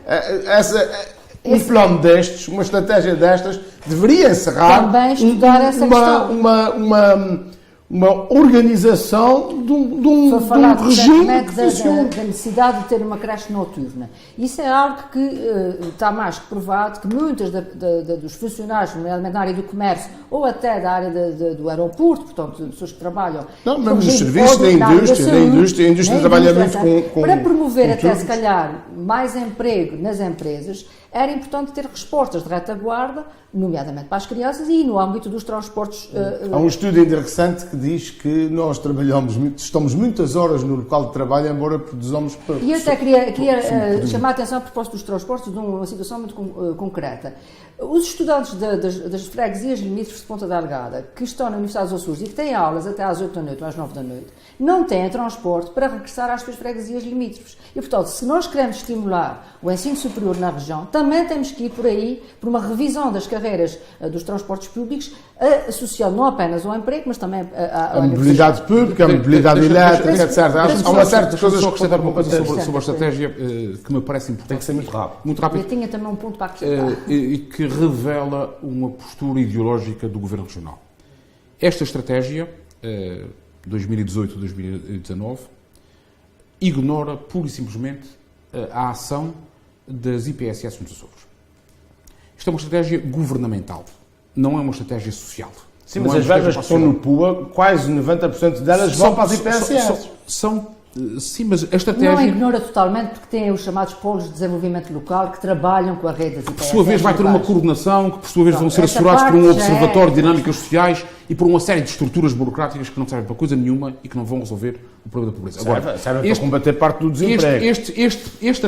Um plano destes, uma estratégia destas, deveria encerrar também estudar essa questão. uma organização de um regime que funciona. Da necessidade de ter uma creche noturna. Isso é algo que está mais que provado, que muitos dos funcionários, nomeadamente na área do comércio, ou até da área do aeroporto, portanto, pessoas que trabalham... Não, mesmo nos serviços, a indústria trabalha muito com... Para promover até, se calhar, mais emprego nas empresas, era importante ter respostas de retaguarda, nomeadamente para as crianças e no âmbito dos transportes. Há um estudo interessante que diz que nós estamos muitas horas no local de trabalho, embora produzamos pouco. E eu até queria chamar a atenção a propósito dos transportes de uma situação muito concreta. Os estudantes das freguesias limítrofes de Ponta da Algada, que estão na Universidade dos Açores e que têm aulas até às 8 da noite ou às 9 da noite, não têm transporte para regressar às suas freguesias limítrofes. E, portanto, se nós queremos estimular o ensino superior na região, também temos que ir por aí, por uma revisão das carreiras dos transportes públicos, associado não apenas ao emprego, mas também à mobilidade pública, à mobilidade elétrica, etc. Há uma série de coisas. Só acrescentar uma coisa sobre a estratégia que me parece importante. Tem que ser muito rápido. Muito rápido. Eu tinha também um ponto para acrescentar. E que revela uma postura ideológica do Governo Regional. Esta estratégia, 2018-2019, ignora pura e simplesmente a ação das IPSS nos Açores. Isto é uma estratégia governamental, não é uma estratégia social. Sim, mas as verbas que estão no PUA, quase 90% delas vão para as IPSS. Sim, mas a estratégia... Não ignora totalmente, porque tem os chamados polos de desenvolvimento local que trabalham com a rede das IPSS. Por sua vez vai ter uma coordenação, que por sua vez vão ser assessorados por um observatório de dinâmicas sociais e por uma série de estruturas burocráticas que não servem para coisa nenhuma e que não vão resolver o problema da pobreza. Agora, servem para combater parte do desemprego. Esta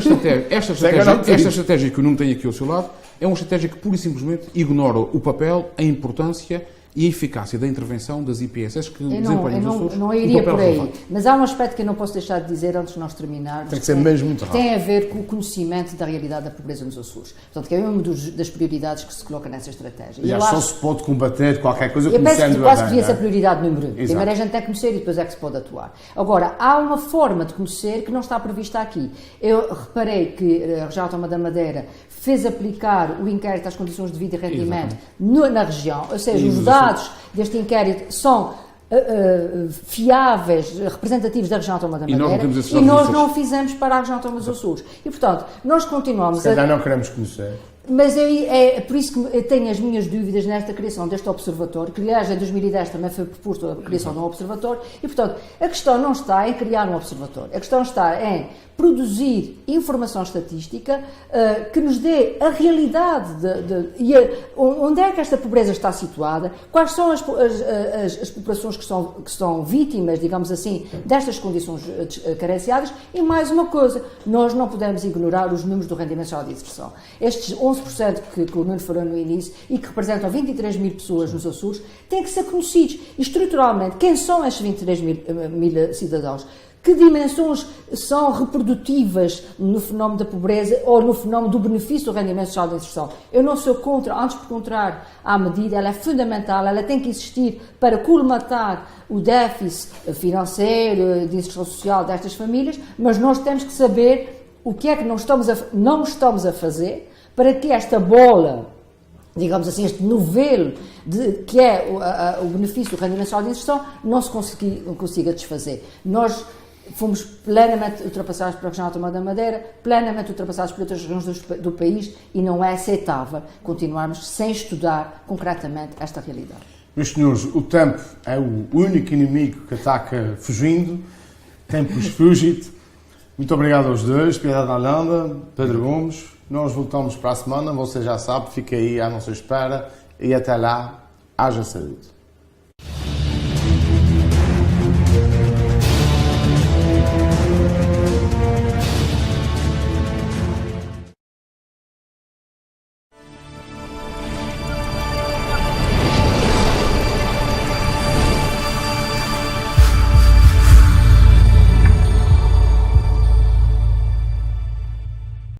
estratégia que o Nuno tem aqui ao seu lado é uma estratégia que pura e simplesmente ignora o papel, a importância e a eficácia da intervenção das IPSS que desempenham nos Açores. Não iria por aí, mas há um aspecto que eu não posso deixar de dizer antes de nós terminarmos. Tem que ser mesmo muito rápido. Tem a ver com o conhecimento da realidade da pobreza nos Açores. Portanto, que é uma das prioridades que se coloca nessa estratégia. E só se pode combater qualquer coisa conhecendo a bem. Eu penso que devia ser a prioridade número 1. Exato. Primeiro a gente tem que conhecer e depois é que se pode atuar. Agora, há uma forma de conhecer que não está prevista aqui. Eu reparei que a Região Autónoma da Madeira fez aplicar o inquérito às condições de vida e rendimento na região, ou seja, os dados deste inquérito são fiáveis, representativos da região autónoma da Madeira e nós não o fizemos para a região autónoma dos Açores. E, portanto, nós continuamos a... não queremos conhecer. Mas é por isso que eu tenho as minhas dúvidas nesta criação deste observatório, que aliás em 2010 também foi proposto a criação de um observatório, e portanto a questão não está em criar um observatório, a questão está em produzir informação estatística que nos dê a realidade onde é que esta pobreza está situada, quais são as populações que são vítimas, digamos assim, destas condições carenciadas, e mais uma coisa, nós não podemos ignorar os números do rendimento social de inserção. Estes 11% que o Nuno falou no início e que representam 23 mil pessoas nos Açores, têm que ser conhecidos. E estruturalmente, quem são estes 23 mil cidadãos? Que dimensões são reprodutivas no fenómeno da pobreza ou no fenómeno do benefício do rendimento social de inserção? Eu não sou contra, antes por contrário, à medida, ela é fundamental, ela tem que existir para colmatar o déficit financeiro de inserção social destas famílias, mas nós temos que saber o que é que não estamos a fazer para que esta bola, digamos assim, este novelo que é o benefício do rendimento social de inserção não se consiga desfazer. Nós fomos plenamente ultrapassados pela região autónoma da Madeira, plenamente ultrapassados por outras regiões do país e não é aceitável continuarmos sem estudar concretamente esta realidade. Meus senhores, o tempo é o único inimigo que ataca fugindo, tempus fugit. Muito obrigado aos dois, Piedade Alanda, Pedro Gomes. Nós voltamos para a semana, você já sabe, fica aí à nossa espera e até lá, haja saúde.